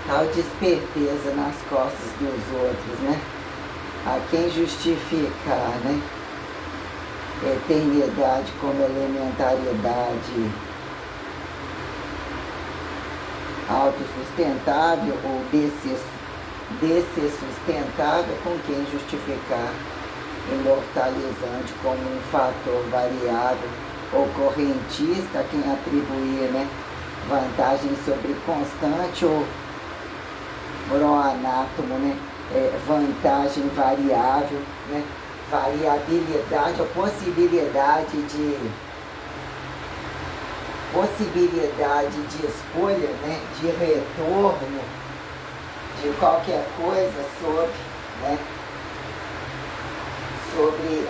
tal de esperteza nas costas dos outros, né? A quem justificar, né? Eternidade como elementariedade autossustentável ou desser sustentável, com quem justificar imortalizante como um fator variável ou correntista, a quem atribuir, né, vantagem sobre constante ou proanátomo, né, vantagem variável, né, variabilidade ou possibilidade de escolha, né, de retorno de qualquer coisa sobre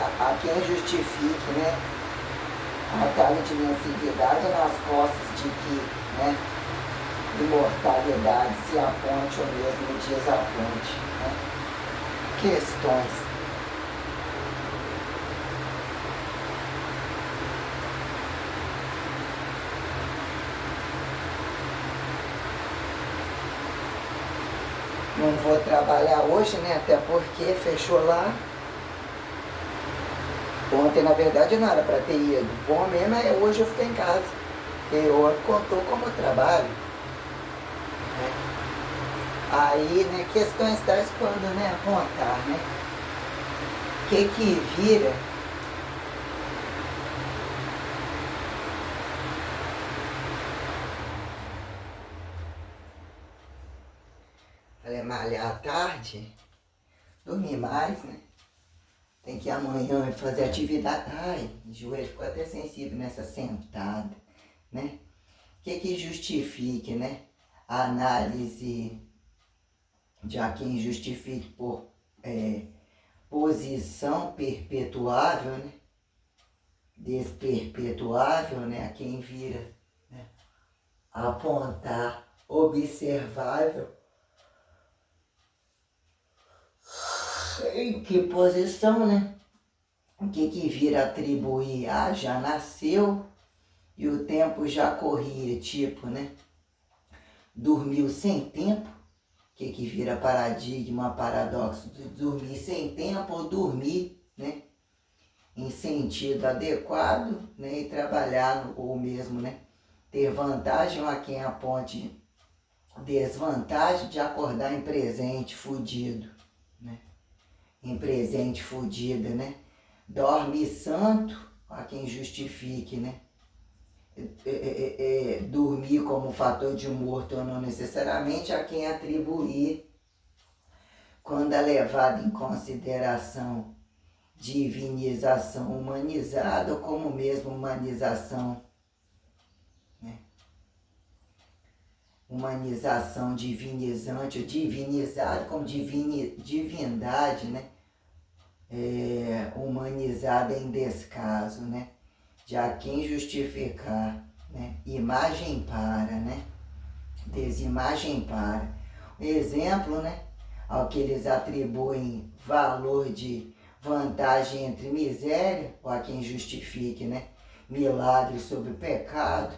a quem justifique, né, a tal dimensividade nas costas de que, né, imortalidade se aponte ou mesmo desaponte, né? Questões. Não vou trabalhar hoje, né? Até porque fechou lá. Ontem, na verdade, não era para ter ido. Bom mesmo é hoje eu fiquei em casa. Porque ontem contou como eu trabalho. Né? Aí, né, questões tais quando, né, apontar, né? O que vira malhar à tarde, dormir mais, né? Tem que ir amanhã fazer atividade. Ai, o joelho ficou até sensível nessa sentada, né? O que justifique, né? A análise de a quem justifique por posição perpetuável, né? Desperpetuável, né? A quem vira, né? Apontar observável. Em que posição, né? O que vira atribuir? Ah, já nasceu e o tempo já corria, tipo, né? Dormiu sem tempo. O que vira paradigma, paradoxo? Dormir sem tempo ou dormir, né? Em sentido adequado, né? E trabalhar, ou mesmo, né? Ter vantagem a quem aponte desvantagem de acordar em presente fudido, né? Em presente fudida, né? Dorme santo, a quem justifique, né? Dormir como fator de morto ou não necessariamente, a quem atribuir, quando é levado em consideração divinização humanizada, ou como mesmo humanização, né? Humanização divinizante, ou divinizado como divindade, né? Humanizada em descaso, né? De a quem justificar, né? Imagem para, né? Desimagem para. Exemplo, né? Ao que eles atribuem valor de vantagem entre miséria, ou a quem justifique, né? Milagre sobre pecado,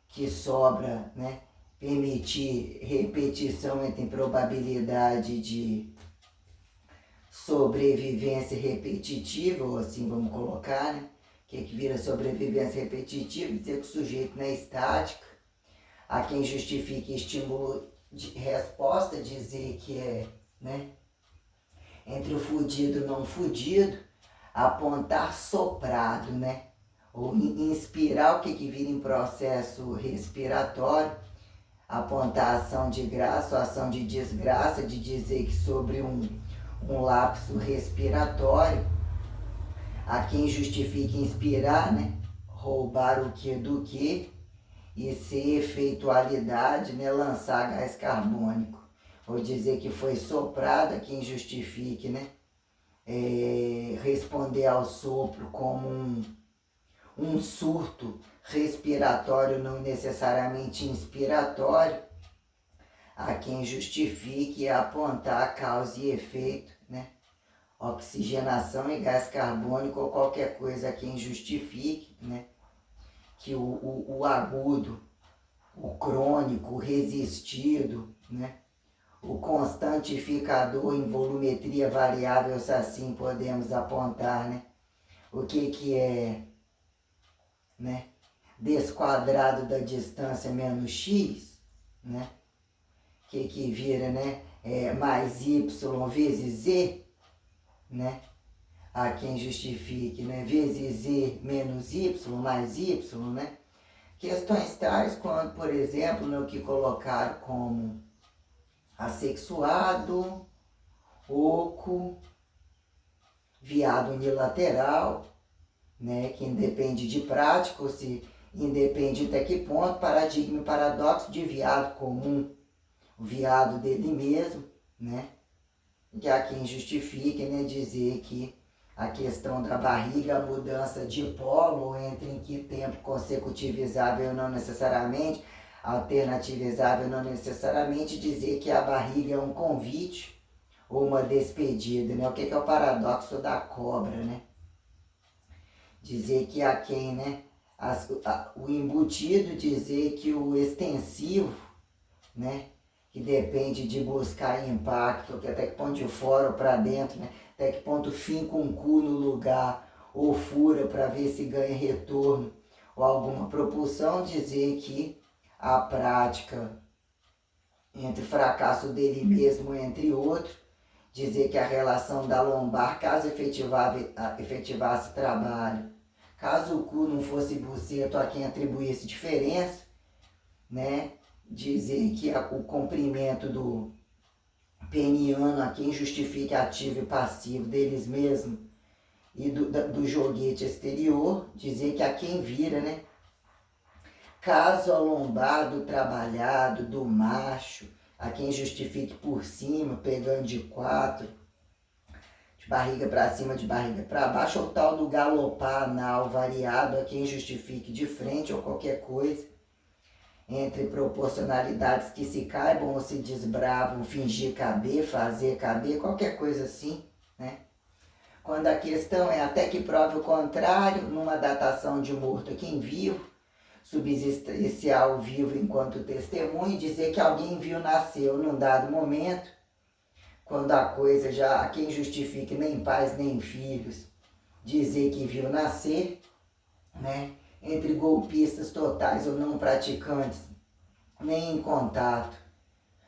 que sobra, né? Permitir repetição entre probabilidade de sobrevivência repetitiva, ou assim vamos colocar, né? Que vira sobrevivência repetitiva, dizer que o sujeito não é estática. A quem justifique estímulo de resposta, dizer que é, né? Entre o fudido e o não fudido, apontar soprado, né? Ou inspirar o que vira em processo respiratório, apontar ação de graça ou ação de desgraça, de dizer que sobre um lapso respiratório, a quem justifica inspirar, né? Roubar o que do que, e ser efeitualidade, né? Lançar gás carbônico. Ou dizer que foi soprado, a quem justifique, né? Responder ao sopro como um surto respiratório, não necessariamente inspiratório, a quem justifique apontar causa e efeito, né? Oxigenação e gás carbônico ou qualquer coisa a quem justifique, né? Que o agudo, o crônico, o resistido, né? o constantificador em volumetria variável, se assim podemos apontar, né? O que é, né? Desquadrado da distância menos x, né? Que vira, né? Mais y vezes z, né? Há quem justifique, né? Vezes z menos y mais y, né? Questões tais quanto, por exemplo, no que colocaram como assexuado, oco, viado unilateral, né? Que independe de prática, ou se independe até que ponto, paradigma e paradoxo de viado comum, o viado dele mesmo, né? Que há quem justifique, né? Dizer que a questão da barriga, a mudança de polo, entre em que tempo consecutivizável não necessariamente, alternativizável não necessariamente, dizer que a barriga é um convite ou uma despedida, né? O que é o paradoxo da cobra, né? Dizer que há quem, né? O embutido dizer que o extensivo, né? Que depende de buscar impacto, que até que ponto de fora ou para dentro, né? Até que ponto finca um cu no lugar ou fura para ver se ganha retorno ou alguma propulsão, dizer que a prática entre fracasso dele mesmo entre outro, dizer que a relação da lombar, caso efetivasse trabalho, caso o cu não fosse buceto a quem atribuísse diferença, né? Dizer que o comprimento do peniano a quem justifique ativo e passivo deles mesmos e do joguete exterior, dizer que a quem vira, né? Caso alombado, trabalhado, do macho, a quem justifique por cima, pegando de quatro, de barriga para cima, de barriga para baixo, ou tal do galopar anal variado, a quem justifique de frente ou qualquer coisa, entre proporcionalidades que se caibam ou se desbravam, fingir caber, fazer caber, qualquer coisa assim, né? Quando a questão é até que prove o contrário, numa datação de morto quem vivo, subsistencial o vivo enquanto testemunho, dizer que alguém viu nasceu num dado momento, quando a coisa já, a quem justifique nem pais nem filhos, dizer que viu nascer, né? Entre golpistas totais ou não praticantes, nem em contato.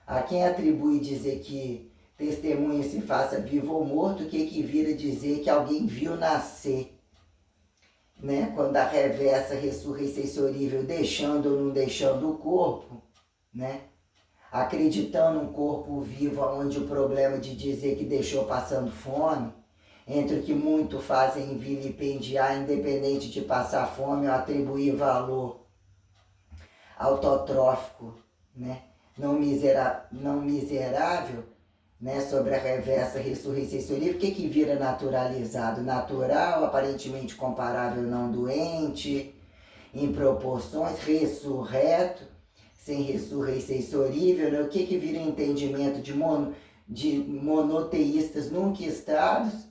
A quem atribui dizer que testemunha se faça vivo ou morto, que vira dizer que alguém viu nascer, né? Quando a reversa ressurreição sensorível deixando ou não deixando o corpo, né? Acreditando um corpo vivo onde o problema de dizer que deixou passando fome, entre o que muito fazem vilipendiar, independente de passar fome ou atribuir valor autotrófico, né? não miserável, né? Sobre a reversa ressurreição sensorível, o que vira naturalizado? Natural, aparentemente comparável, não doente, em proporções, ressurreto, sem ressurreição sensorível, né? O que vira entendimento de monoteístas nunca estados,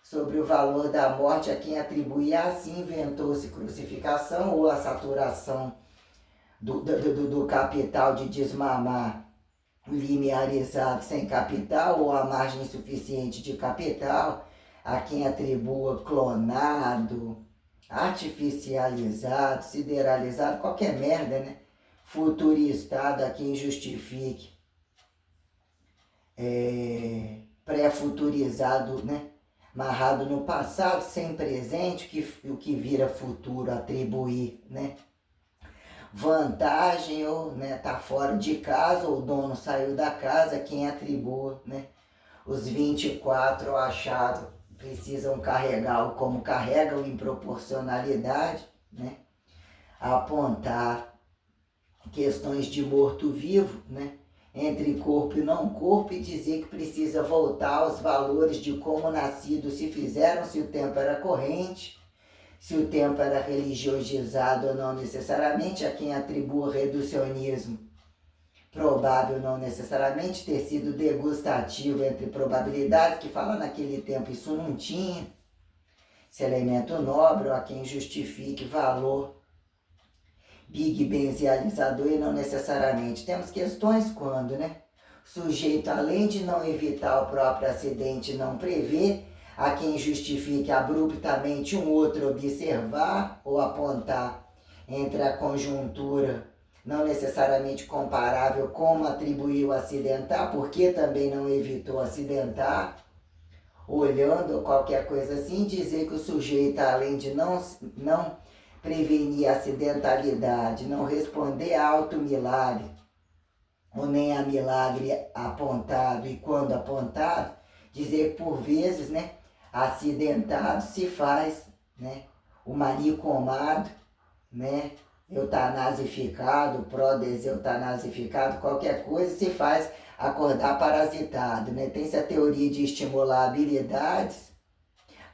sobre o valor da morte a quem atribui assim inventou-se crucificação ou a saturação do capital de desmamar linearizado sem capital ou a margem insuficiente de capital, a quem atribua clonado, artificializado, sideralizado, qualquer merda, né? Futuristado a quem justifique, pré-futurizado, né? Amarrado no passado, sem presente, o que vira futuro, atribuir, né? Vantagem, ou né, tá fora de casa, ou o dono saiu da casa, quem atribua, né? Os 24 achados precisam carregar como carregam em proporcionalidade, né? Apontar questões de morto-vivo, né? Entre corpo e não corpo, e dizer que precisa voltar aos valores de como nascidos se fizeram, se o tempo era corrente, se o tempo era religiosizado ou não necessariamente, a quem atribua reducionismo provável não necessariamente, ter sido degustativo entre probabilidades, que fala naquele tempo isso não tinha, esse elemento nobre, ou a quem justifique valor big benzializador e não necessariamente. Temos questões quando, né? sujeito, além de não evitar o próprio acidente, não prevê, há quem justifique abruptamente um outro observar ou apontar entre a conjuntura não necessariamente comparável como atribuiu acidentar, porque também não evitou acidentar, olhando ou qualquer coisa assim, dizer que o sujeito, além de não prevenir a acidentalidade, não responder a auto-milagre, ou nem a milagre apontado e quando apontado, dizer que por vezes, né, acidentado se faz, né, o manicomado, né, eutanasificado, pró-deseutanazificado, qualquer coisa se faz acordar parasitado, né? Tem-se a teoria de estimular habilidades,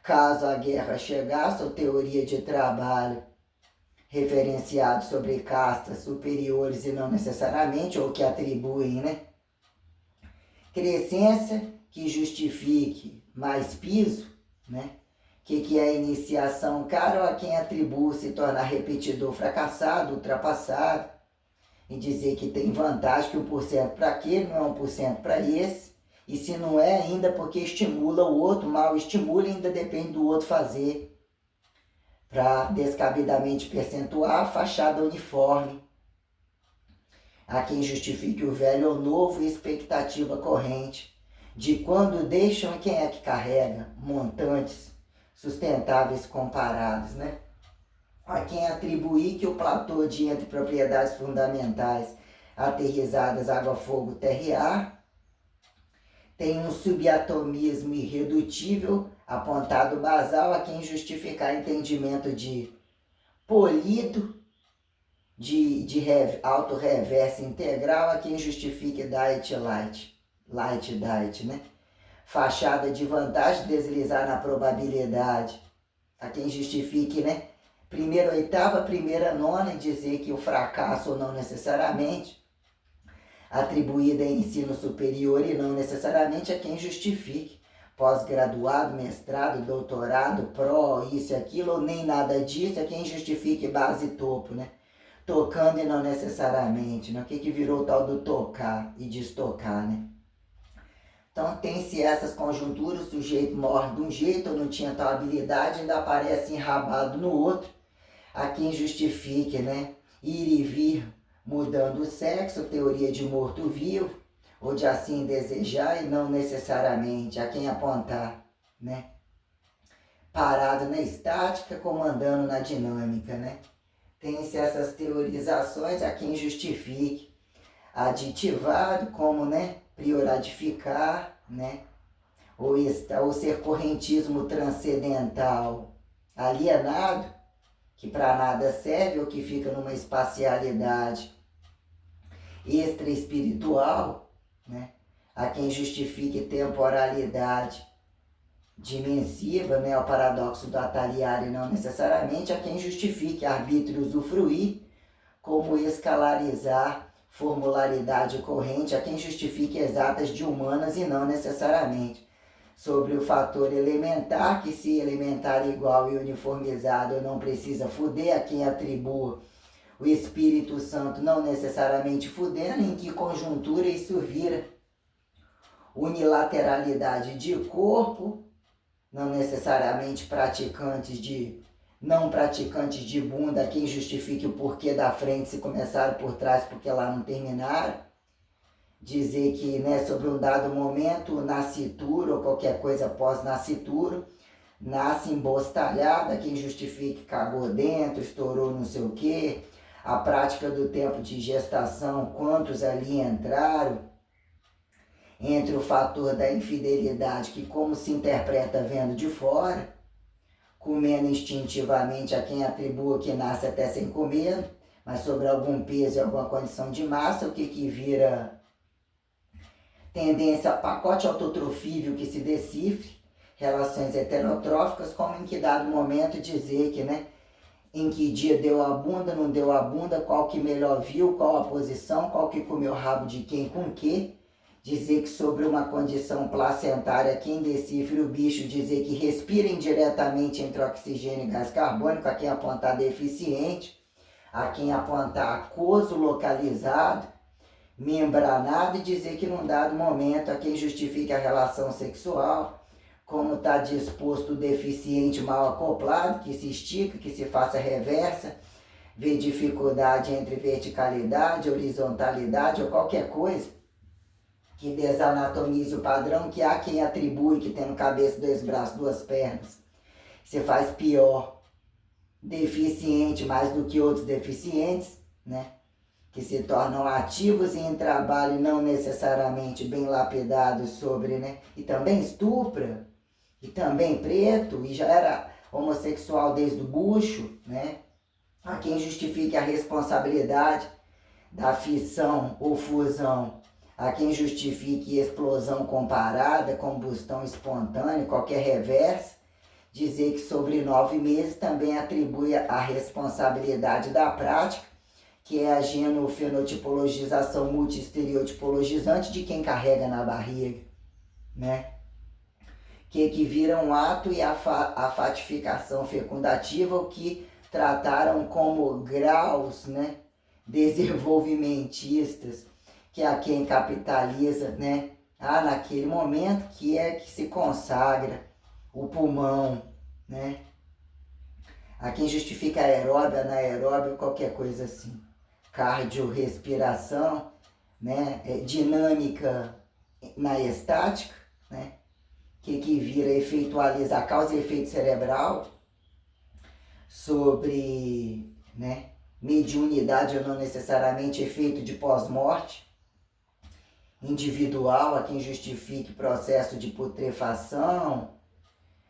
caso a guerra chegasse, ou teoria de trabalho referenciado sobre castas superiores e não necessariamente, ou que atribuem, né? Crescência que justifique mais piso, né? Que é a iniciação cara ou a quem atribui se tornar repetidor fracassado, ultrapassado, e dizer que tem vantagem que 1% para aquele não é 1% para esse, e se não é ainda porque estimula o outro, mal estimula e ainda depende do outro fazer, para descabidamente percentuar a fachada uniforme. Há quem justifique o velho ou novo e expectativa corrente, de quando deixam e quem é que carrega, montantes sustentáveis comparados, né? A quem atribuir que o platô de entre propriedades fundamentais aterrizadas água, fogo, terra e ar tem um subatomismo irredutível apontado basal, a quem justificar entendimento de polido, de auto-reverso integral, a quem justifique diet light diet, né? Fachada de vantagem, deslizar na probabilidade, a quem justifique, né? Primeira oitava, primeira nona, e dizer que o fracasso, ou não necessariamente, atribuída em ensino superior e não necessariamente a quem justifique pós-graduado, mestrado, doutorado, pró, isso e aquilo, ou nem nada disso, a quem justifique base e topo, né? Tocando e não necessariamente, né? O que virou o tal do tocar e destocar, né? Então tem-se essas conjunturas, o sujeito morre de um jeito, ou não tinha tal habilidade, ainda aparece enrabado no outro, a quem justifique, né, ir e vir mudando o sexo, teoria de morto-vivo, ou de assim desejar e não necessariamente, a quem apontar, né, parado na estática, comandando na dinâmica, né. Tem-se essas teorizações, a quem justifique aditivado como, né, prioradificar, né, ou ser correntismo transcendental alienado, que para nada serve ou que fica numa espacialidade extra-espiritual, né, a quem justifique temporalidade dimensiva, né, o paradoxo do ataliar e não necessariamente, a quem justifique arbítrio usufruir, como escalarizar formularidade corrente, a quem justifique exatas de humanas e não necessariamente. Sobre o fator elementar, que se elementar igual e uniformizado não precisa fuder, a quem atribua o Espírito Santo não necessariamente fudendo, em que conjuntura isso vira unilateralidade de corpo, não necessariamente não praticantes de bunda, quem justifique o porquê da frente se começaram por trás porque lá não terminaram. Dizer que, né, sobre um dado momento, nascitura ou qualquer coisa pós-nascitura, nasce embostalhada, quem justifique cagou dentro, estourou não sei o quê, a prática do tempo de gestação, quantos ali entraram, entre o fator da infidelidade, que como se interpreta vendo de fora, comendo instintivamente a quem atribua que nasce até sem comer, mas sobre algum peso e alguma condição de massa, o que vira tendência a pacote autotrofível que se decifre, relações heterotróficas, como em que dado momento dizer que, né, em que dia deu a bunda, não deu a bunda, qual que melhor viu, qual a posição, qual que comeu rabo de quem com que, dizer que sobre uma condição placentária, quem decifre o bicho, dizer que respira indiretamente entre oxigênio e gás carbônico, a quem apontar deficiente, a quem apontar aquoso localizado, membranado e dizer que num dado momento a quem justifique a relação sexual, como está disposto o deficiente mal acoplado, que se estica, que se faça reversa, vê dificuldade entre verticalidade, horizontalidade ou qualquer coisa que desanatomize o padrão, que há quem atribui que tendo cabeça, 2 braços, 2 pernas, se faz pior, deficiente mais do que outros deficientes, né? Que se tornam ativos em trabalho não necessariamente bem lapidados sobre, né? E também estupra, e também preto, e já era homossexual desde o bucho, né? A quem justifique a responsabilidade da fissão ou fusão, a quem justifique explosão comparada, combustão espontânea, qualquer reversa, dizer que sobre 9 meses também atribui a responsabilidade da prática, que é a genofenotipologização multiestereotipologizante de quem carrega na barriga, né? Que vira um ato e a fatificação fecundativa, o que trataram como graus, né, desenvolvimentistas, que é a quem capitaliza, né, naquele momento que é que se consagra o pulmão, né, a quem justifica aeróbio, anaeróbio, qualquer coisa assim, cardiorrespiração, né, dinâmica na estática, né, que vira efeitualiza a causa e efeito cerebral sobre, né, mediunidade ou não necessariamente efeito de pós-morte, individual, a quem justifique processo de putrefação,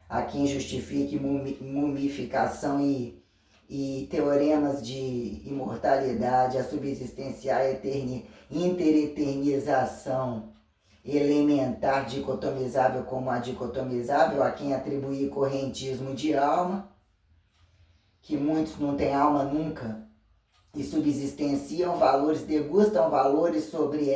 a quem justifique mumificação e teoremas de imortalidade, a subsistencial intereternização elementar dicotomizável como adicotomizável, a quem atribuir correntismo de alma, que muitos não têm alma nunca e subsistenciam valores, degustam valores sobre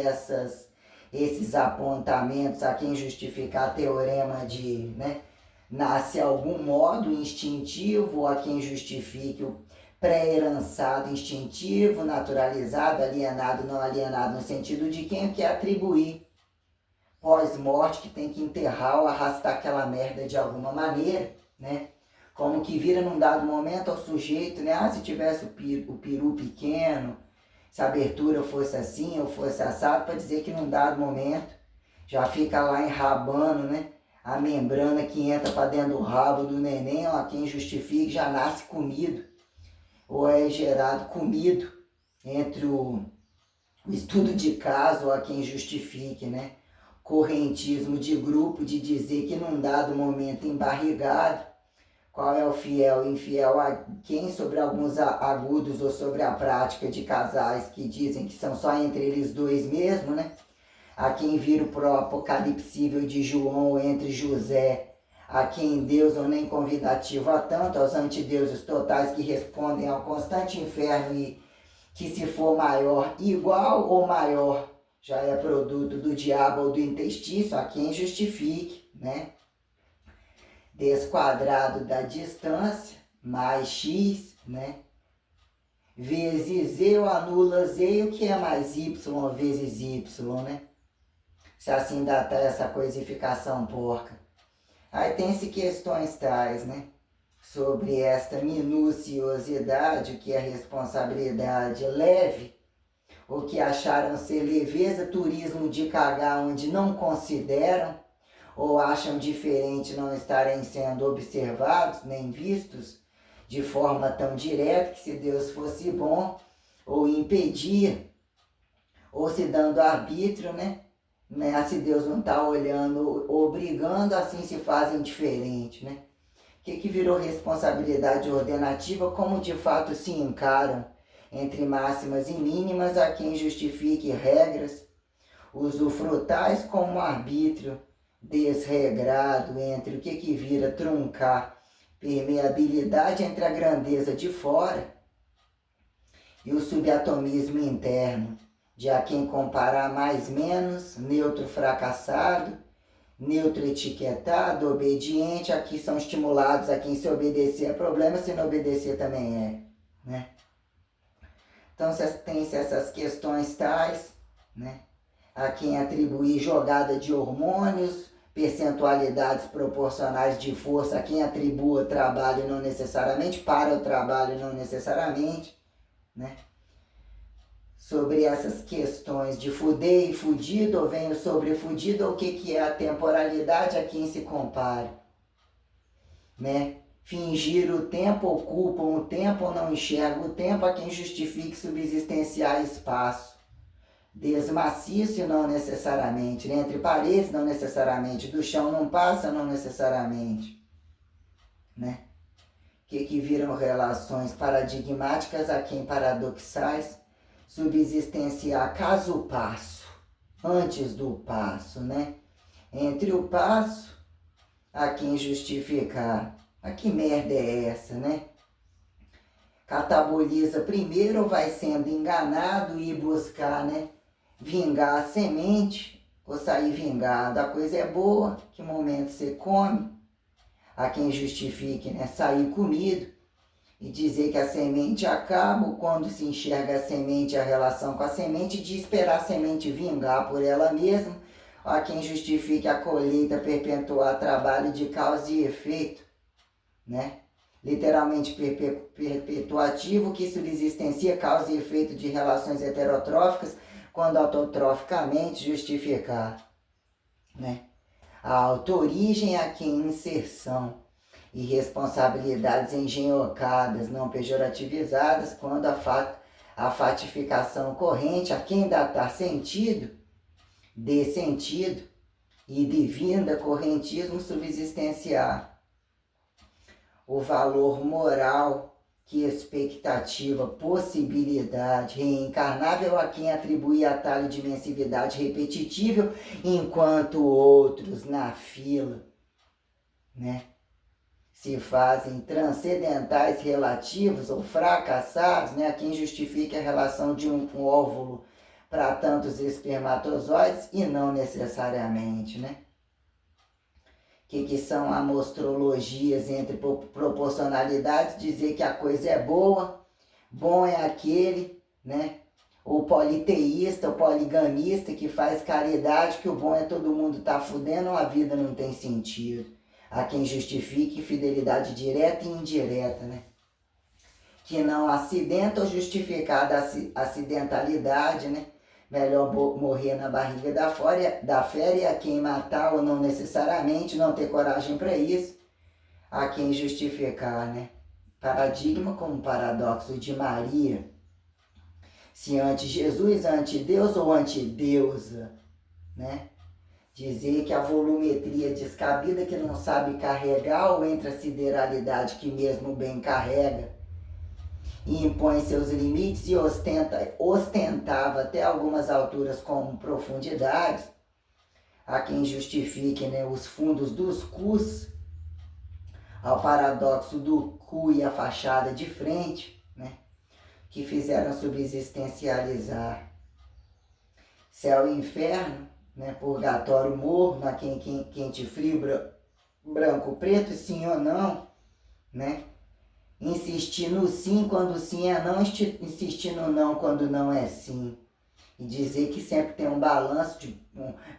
esses apontamentos, a quem justificar teorema de, né, nasce algum modo instintivo, a quem justifique o pré-herançado instintivo, naturalizado, alienado, não alienado, no sentido de quem quer atribuir pós-morte, que tem que enterrar ou arrastar aquela merda de alguma maneira, né? Como que vira num dado momento ao sujeito, né? Se tivesse o peru pequeno, se a abertura fosse assim ou fosse assado, para dizer que num dado momento já fica lá enrabando, né? A membrana que entra para dentro do rabo do neném, ó, quem justifique já nasce comido, ou é gerado comido, entre o estudo de caso, ou a quem justifique, né? Correntismo de grupo, de dizer que num dado momento embarrigado, qual é o fiel e infiel a quem, sobre alguns agudos ou sobre a prática de casais que dizem que são só entre eles dois mesmo, né? A quem vira o pro-apocalipsível de João ou entre José, a quem Deus ou nem convidativo a tanto, aos antideuses totais que respondem ao constante inferno e que se for maior, igual ou maior, já é produto do diabo ou do intestício, a quem justifique, né? Desquadrado da distância, mais x, né? Vezes e ou anula z, o que é mais y vezes y, né? Se assim dá essa coisificação porca. Aí tem-se questões tais, né? Sobre esta minuciosidade, o que é responsabilidade leve, o que acharam ser leveza, turismo de cagar onde não consideram, ou acham diferente não estarem sendo observados, nem vistos, de forma tão direta que se Deus fosse bom, ou impedia, ou se dando arbítrio, né? Se Deus não está olhando, obrigando, assim se fazem diferente, né? Que virou responsabilidade ordenativa, como de fato se encaram entre máximas e mínimas, a quem justifique regras usufrutais como arbítrio desregrado entre o que vira truncar permeabilidade entre a grandeza de fora e o subatomismo interno, de a quem comparar mais menos, neutro fracassado, neutro etiquetado, obediente, aqui são estimulados a quem se obedecer é problema, se não obedecer também é, né? Então tem essas questões tais, né? A quem atribuir jogada de hormônios, percentualidades proporcionais de força, a quem atribua trabalho não necessariamente, para o trabalho não necessariamente, né? Sobre essas questões de fuder e fudido, ou venho sobre fudido, ou o que é a temporalidade a quem se compare, né? Fingir o tempo, ocupam o tempo ou não enxergam o tempo, a quem justifique subsistenciar espaço. Desmaciço não necessariamente, né? Entre paredes não necessariamente, do chão não passa não necessariamente, né? Que viram relações paradigmáticas a quem paradoxais, subsistenciar caso o passo, antes do passo, né? Entre o passo, a quem justificar. Mas que merda é essa, né? Cataboliza primeiro, vai sendo enganado e buscar, né? Vingar a semente ou sair vingado. A coisa é boa, que momento você come. A quem justifique, né? Sair comido e dizer que a semente acaba, quando se enxerga a semente, a relação com a semente, de esperar a semente vingar por ela mesma. A quem justifique a colheita perpetuar trabalho de causa e efeito, né? Literalmente perpetuativo, que subsistencia causa e efeito de relações heterotróficas, quando autotroficamente justificar, né? A autorigem a quem inserção e responsabilidades engenhocadas, não pejorativizadas, quando a fatificação corrente a quem datar sentido, dê sentido, e de vinda correntismo subsistenciar. O valor moral, que expectativa, possibilidade, reencarnável a quem atribui atalho de imensividade repetitível, enquanto outros na fila, né? Se fazem transcendentais relativos ou fracassados, né? A quem justifica a relação de um óvulo para tantos espermatozoides e não necessariamente, né? Que são amostrologias entre proporcionalidades, dizer que a coisa é boa, bom é aquele, né? O politeísta, o poligamista que faz caridade, que o bom é todo mundo tá fudendo, a vida não tem sentido. Há quem justifique fidelidade direta e indireta, né? Que não acidenta ou justificada a acidentalidade, né? Melhor morrer na barriga da fera, a quem matar ou não necessariamente, não ter coragem para isso, a quem justificar, né? Paradigma como paradoxo de Maria, se anti-Jesus, anti-Deus ou anti-deusa, né? Dizer que a volumetria descabida que não sabe carregar, ou entre a sideralidade que mesmo bem carrega, e impõe seus limites e ostentava até algumas alturas como profundidades, a quem justifique, né, os fundos dos cus, ao paradoxo do cu e a fachada de frente, né, que fizeram subsistencializar céu e inferno, né, purgatório morro, na quente frio, branco preto, sim ou não, né? Insistir no sim quando sim é não, insistir no não quando não é sim. E dizer que sempre tem um balanço de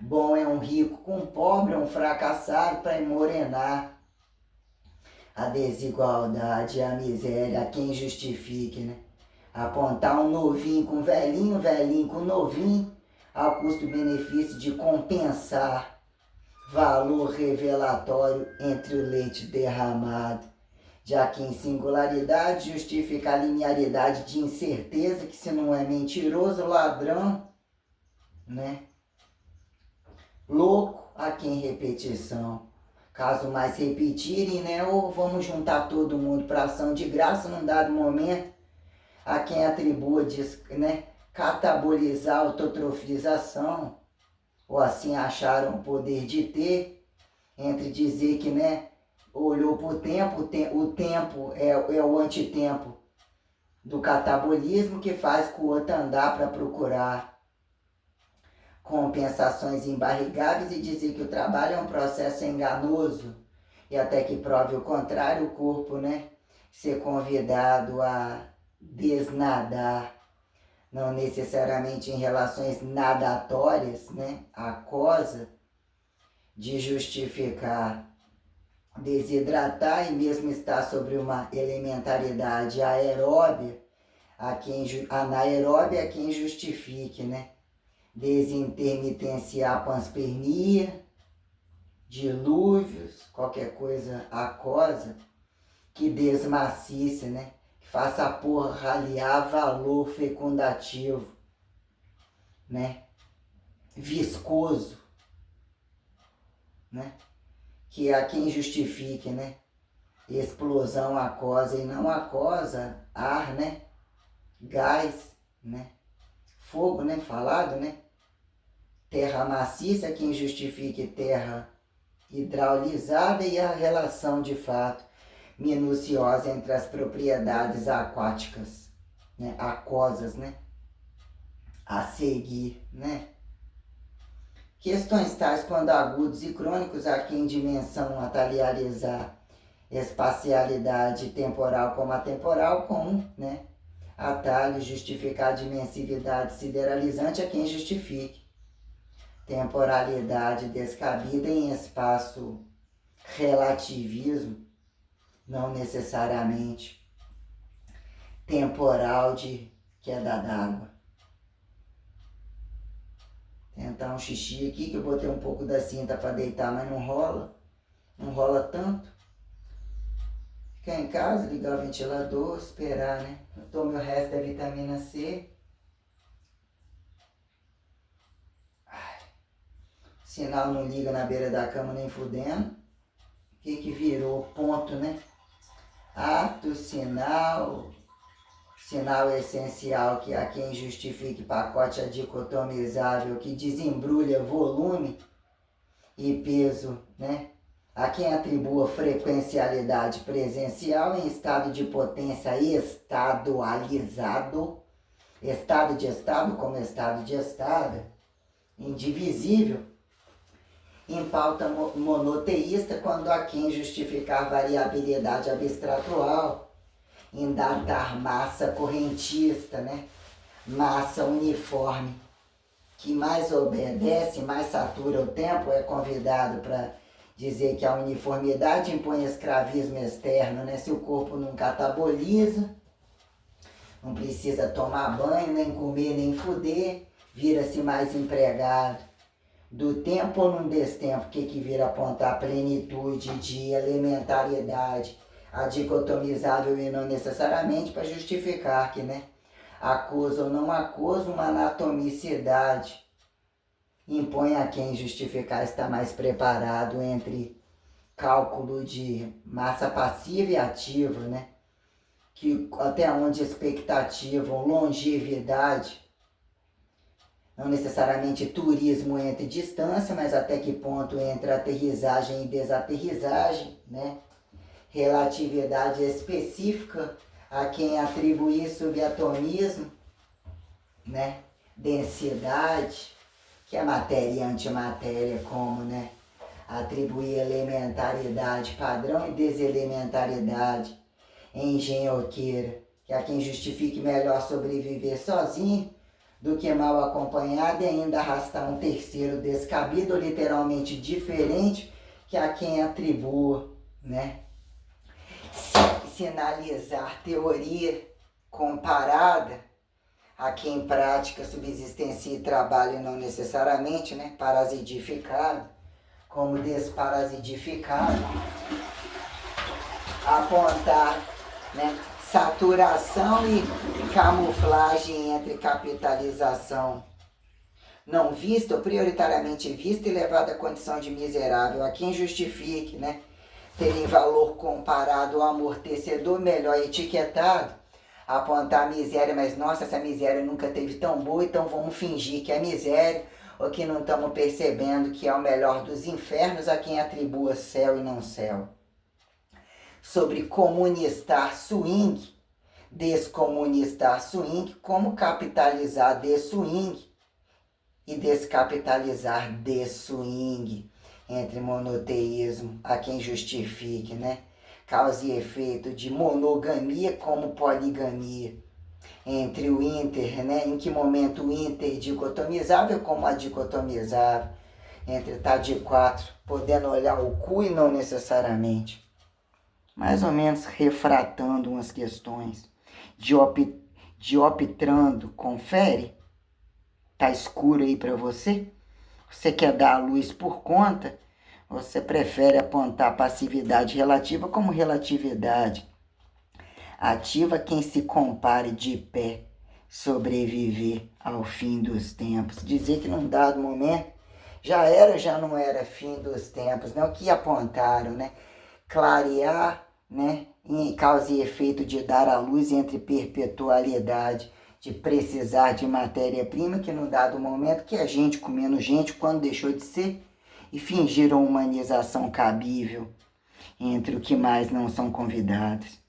bom é um rico com um pobre, é um fracassado, para emorenar a desigualdade, a miséria, a quem justifique, né? Apontar um novinho com velhinho, velhinho com novinho, ao custo-benefício de compensar valor revelatório entre o leite derramado. Já que em singularidade justifica a linearidade de incerteza, que se não é mentiroso, ladrão, né? Louco, a quem repetição. Caso mais repetirem, né? Ou vamos juntar todo mundo para ação de graça num dado momento, a quem atribua, né? Catabolizar a autotrofização, ou assim acharam o poder de ter, entre dizer que, né? Olhou para o tempo é o antitempo do catabolismo, que faz com o outro andar para procurar compensações imbarrigáveis e dizer que o trabalho é um processo enganoso e até que prove o contrário, o corpo, né, ser convidado a desnadar não necessariamente em relações nadatórias, né, aquosa, de justificar desidratar e mesmo estar sobre uma elementaridade aeróbia, anaeróbia a quem justifique, né, desintermitenciar panspermia, dilúvios, qualquer coisa aquosa, que desmacice, né, que faça a porra raliar valor fecundativo, né, viscoso, né, que a quem justifique, né, explosão aquosa e não aquosa, ar, né, gás, né, fogo, né, falado, né, terra maciça, quem justifique terra hidraulizada e a relação de fato minuciosa entre as propriedades aquáticas, né, aquosas, né, a seguir, né. Questões tais quando agudos e crônicos, a quem dimensão ataliarizar espacialidade temporal como atemporal, com, né, atalho justificar a dimensividade sideralizante a quem justifique temporalidade descabida em espaço relativismo, não necessariamente temporal de queda d'água. Tentar um xixi aqui, que eu botei um pouco da cinta para deitar, mas não rola tanto. Ficar em casa, ligar o ventilador, esperar, né? Eu tomo o resto da vitamina C. Sinal não liga na beira da cama nem fudendo. O que virou ponto, né? Ato, sinal essencial que há quem justifique pacote adicotomizável que desembrulha volume e peso, né? A quem atribua frequencialidade presencial em estado de potência estadualizado, estado de estado como estado de estado, indivisível, em pauta monoteísta, quando há quem justificar variabilidade abstratual, em datar massa correntista, né? Massa uniforme, que mais obedece, mais satura o tempo, é convidado para dizer que a uniformidade impõe escravismo externo, né? Se o corpo não cataboliza, não precisa tomar banho, nem comer, nem fuder, vira-se mais empregado do tempo ou num destempo, que vira apontar plenitude de elementariedade, a dicotomizável e não necessariamente para justificar que, né, acusa ou não acusa uma anatomicidade, impõe a quem justificar estar mais preparado entre cálculo de massa passiva e ativa, né, que até onde expectativa, longevidade, não necessariamente turismo entre distância, mas até que ponto entre aterrissagem e desaterrissagem, né? Relatividade específica a quem atribuir subatomismo, né? Densidade, que é matéria e antimatéria, como, né? Atribuir elementaridade padrão e deselementaridade, engenhoqueira, que a quem justifique melhor sobreviver sozinho do que mal acompanhado e ainda arrastar um terceiro descabido, literalmente diferente, que a quem atribua, né? Sinalizar teoria comparada a quem pratica subsistência e trabalho não necessariamente, né? Parasitificado, como desparasitificado, apontar, né? Saturação e camuflagem entre capitalização não vista ou prioritariamente vista e levada à condição de miserável, a quem justifique, né, terem valor comparado ao amortecedor melhor etiquetado, apontar a miséria, mas nossa, essa miséria nunca teve tão boa, então vamos fingir que é miséria, ou que não estamos percebendo que é o melhor dos infernos, a quem atribua céu e não céu. Sobre comunistar swing, descomunistar swing, como capitalizar de-swing e descapitalizar de-swing, entre monoteísmo, a quem justifique, né? Causa e efeito de monogamia como poligamia, entre o inter, né? Em que momento o interdicotomizável como a dicotomizável, entre tá de 4, podendo olhar o cu e não necessariamente. Mais ou menos refratando umas questões. Dioptrando, confere? Tá escuro aí para você? Você quer dar a luz por conta? Você prefere apontar passividade relativa como relatividade? Ativa quem se compare de pé, sobreviver ao fim dos tempos. Dizer que num dado momento já era, já não era fim dos tempos, né? O que apontaram, né? Clarear, né? Em causa e efeito de dar a luz entre perpetualidade, de precisar de matéria-prima, que num dado momento que é gente comendo gente, quando deixou de ser, e fingiram humanização cabível entre o que mais não são convidados.